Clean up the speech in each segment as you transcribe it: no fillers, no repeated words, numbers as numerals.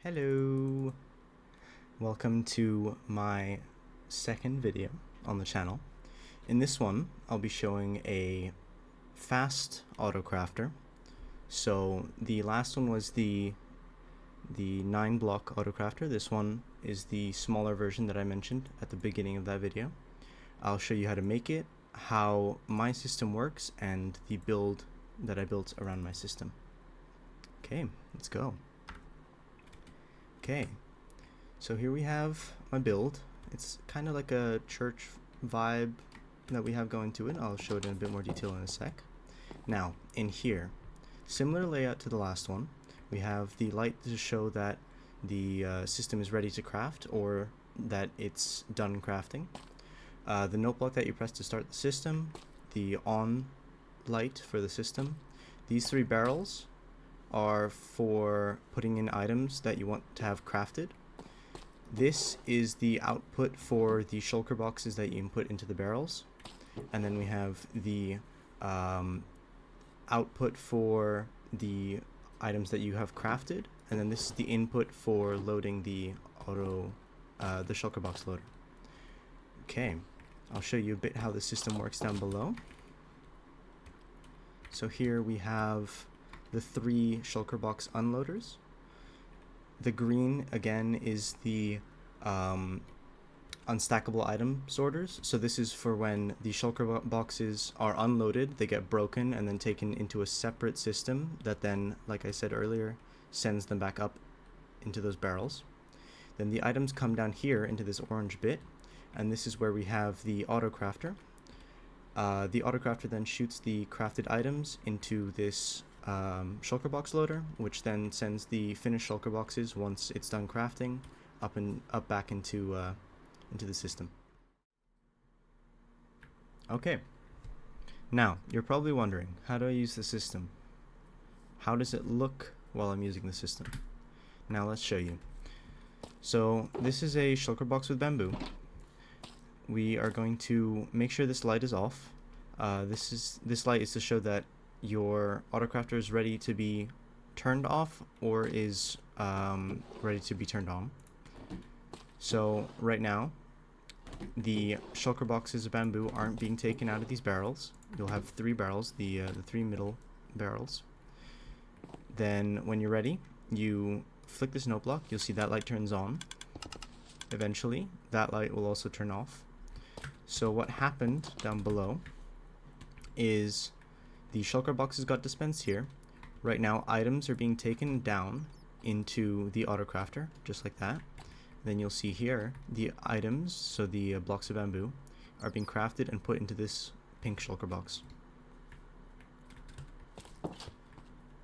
Hello! Welcome to my second video on the channel. In this one, I'll be showing a fast autocrafter. So the last one was the 9-block autocrafter. This one is the smaller version that I mentioned at the beginning of that video. I'll show you how to make it, how my system works, and the build that I built around my system. Okay, let's go. Okay, so here we have my build. It's kind of like a church vibe that we have going to it. I'll show it in a bit more detail in a sec. Now, in here, similar layout to the last one. We have the light to show that the system is ready to craft or that it's done crafting. The note block that you press to start the system, the on light for the system. These 3 barrels are for putting in items that you want to have crafted. This is the output for the shulker boxes that you input into the barrels. And then we have the output for the items that you have crafted. And then this is the input for loading the shulker box loader. Okay, I'll show you a bit how the system works down below. So here we have the 3 shulker box unloaders. The green again is the unstackable item sorters. So this is for when the shulker boxes are unloaded, they get broken and then taken into a separate system that then, like I said earlier, sends them back up into those barrels. Then the items come down here into this orange bit, and this is where we have the autocrafter. The autocrafter then shoots the crafted items into this shulker box loader, which then sends the finished shulker boxes once it's done crafting up back into the system. Okay, now you're probably wondering, how do I use the system? How does it look while I'm using the system? Now let's show you. So this is a shulker box with bamboo. We are going to make sure this light is off. This light is to show that your autocrafter is ready to be turned off or is ready to be turned on. So right now, the shulker boxes of bamboo aren't being taken out of these barrels. You'll have 3 barrels, the 3 middle barrels. Then when you're ready, you flick this note block. You'll see that light turns on. Eventually, that light will also turn off. So what happened down below is the shulker boxes got dispensed here. Right now, items are being taken down into the autocrafter, just like that. Then you'll see here the items, so the blocks of bamboo, are being crafted and put into this pink shulker box.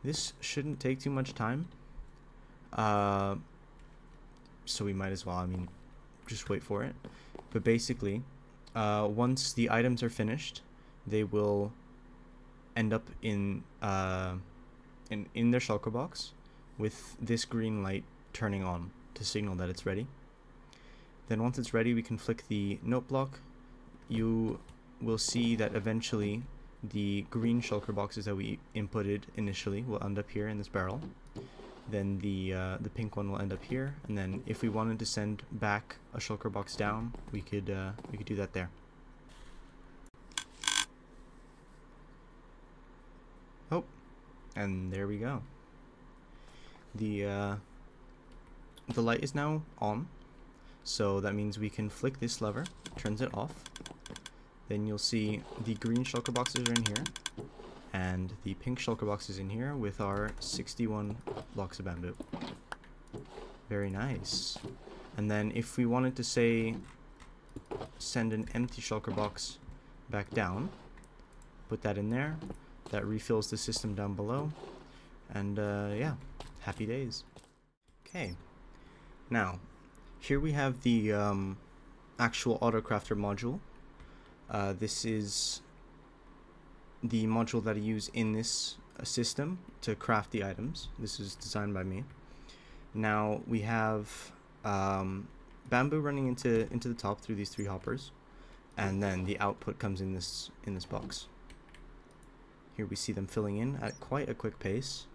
This shouldn't take too much time, so we might as well, just wait for it. But basically, once the items are finished, they will end up in their shulker box with this green light turning on to signal that it's ready. Then once it's ready, we can flick the note block. You will see that eventually the green shulker boxes that we inputted initially will end up here in this barrel. Then the pink one will end up here, and then if we wanted to send back a shulker box down, we could do that there. Oh, and there we go. The light is now on, so that means we can flick this lever, turns it off. Then you'll see the green shulker boxes are in here, and the pink shulker boxes in here with our 61 blocks of bamboo. Very nice. And then if we wanted to say send an empty shulker box back down, put that in there. That refills the system down below, and yeah, happy days. Okay, now here we have the actual autocrafter module. This is the module that I use in this system to craft the items. This is designed by me. Now we have bamboo running into the top through these 3 hoppers, and then the output comes in this box. Here we see them filling in at quite a quick pace.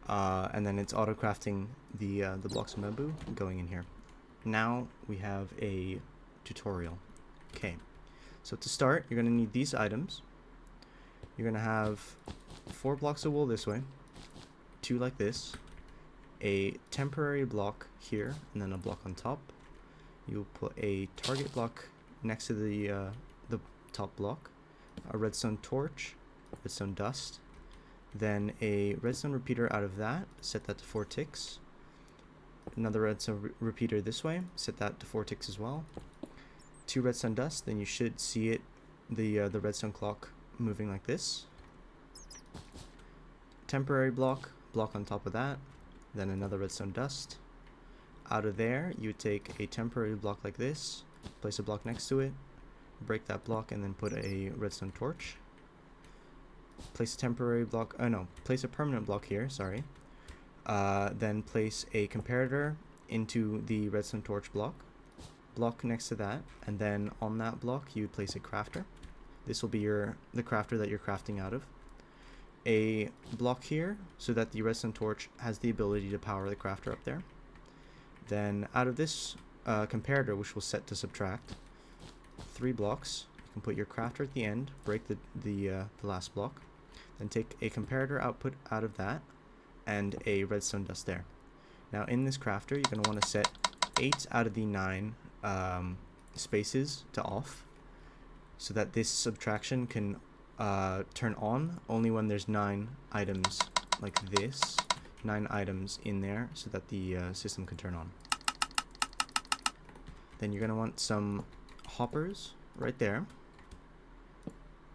and then it's auto-crafting the blocks of bamboo going in here. Now we have a tutorial. Okay, so to start, you're going to need these items. You're going to have 4 blocks of wool this way, 2 like this, a temporary block here, and then a block on top. You'll put a target block next to the top block, a redstone torch, redstone dust, then a redstone repeater out of that, set that to 4 ticks. Another redstone repeater this way, set that to 4 ticks as well. 2 redstone dust, then you should see it, the redstone clock moving like this. Temporary block on top of that, then another redstone dust. Out of there, you take a temporary block like this, place a block next to it, break that block, and then put a redstone torch. Place a temporary block, place a permanent block here, sorry. Then place a comparator into the redstone torch block next to that, and then on that block you would place a crafter. This will be the crafter that you're crafting out of. A block here so that the redstone torch has the ability to power the crafter up there. Then out of this comparator, which will set to subtract, 3 blocks. You can put your crafter at the end, break the last block, then take a comparator output out of that, and a redstone dust there. Now in this crafter, you're going to want to set 8 out of the 9 spaces to off, so that this subtraction can turn on only when there's 9 items like this, 9 items in there, so that the system can turn on. Then you're going to want some hoppers right there,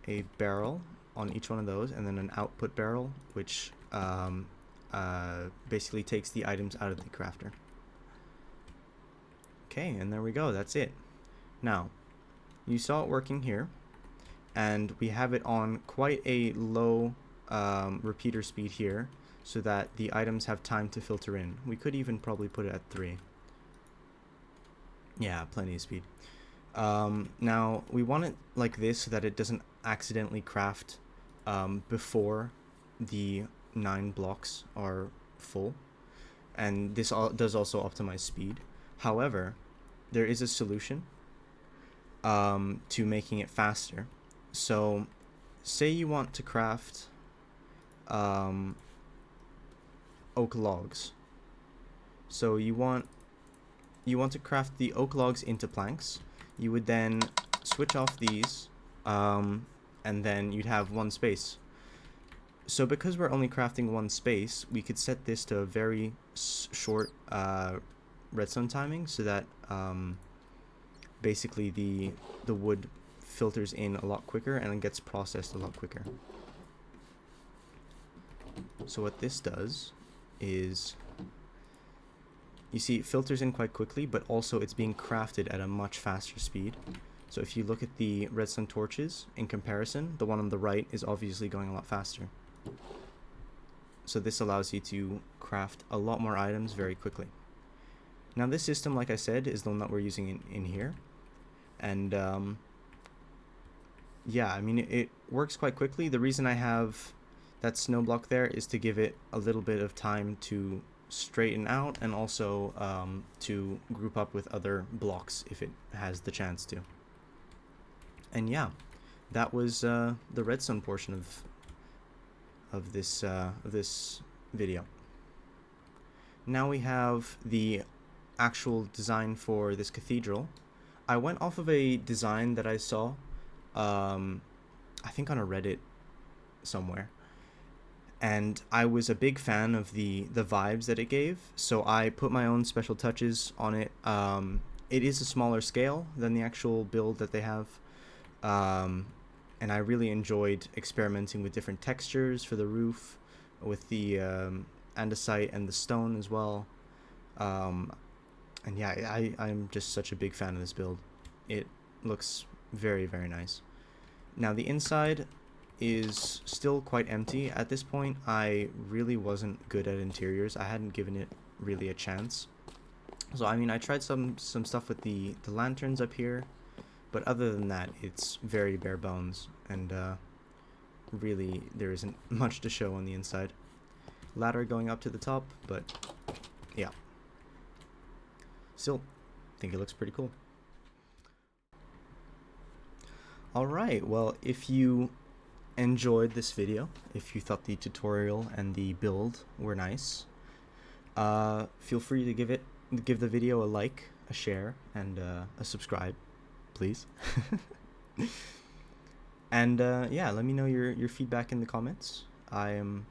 a barrel on each one of those, and then an output barrel, which basically takes the items out of the crafter. Okay, and there we go, that's it. Now, you saw it working here, and we have it on quite a low repeater speed here, so that the items have time to filter in. We could even probably put it at 3. Yeah, plenty of speed. Now, we want it like this so that it doesn't accidentally craft before the 9 blocks are full, and this does also optimize speed. However, there is a solution to making it faster. So, say you want to craft oak logs. So you want to craft the oak logs into planks. You would then switch off these, and then you'd have 1 space. So because we're only crafting 1 space, we could set this to a very short redstone timing, so that basically the wood filters in a lot quicker and gets processed a lot quicker. So what this does is, you see, it filters in quite quickly, but also it's being crafted at a much faster speed. So if you look at the redstone torches in comparison, the one on the right is obviously going a lot faster. So this allows you to craft a lot more items very quickly. Now this system, like I said, is the one that we're using in here. And yeah, I mean, it works quite quickly. The reason I have that snow block there is to give it a little bit of time to straighten out, and also to group up with other blocks if it has the chance to. And yeah, that was the redstone portion of this video. Now we have the actual design for this cathedral. I went off of a design that I saw, I think on a Reddit somewhere, and I was a big fan of the vibes that it gave, so I put my own special touches on it. It is a smaller scale than the actual build that they have, and I really enjoyed experimenting with different textures for the roof, with the andesite and the stone as well. And yeah, I'm just such a big fan of this build. It looks very, very nice. Now the inside is still quite empty. At this point, I really wasn't good at interiors. I hadn't given it really a chance. So I mean, I tried some stuff with the lanterns up here, but other than that, it's very bare bones, and really there isn't much to show on the inside. ladder going up to the top, but yeah. Still, think it looks pretty cool. Alright, well, if you enjoyed this video, if you thought the tutorial and the build were nice, feel free to give the video a like, a share, and a subscribe, please. And yeah, let me know your feedback in the comments. I am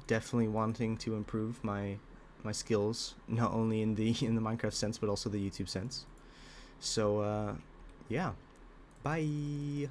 definitely wanting to improve my skills, not only in the Minecraft sense but also the YouTube sense. So yeah, bye.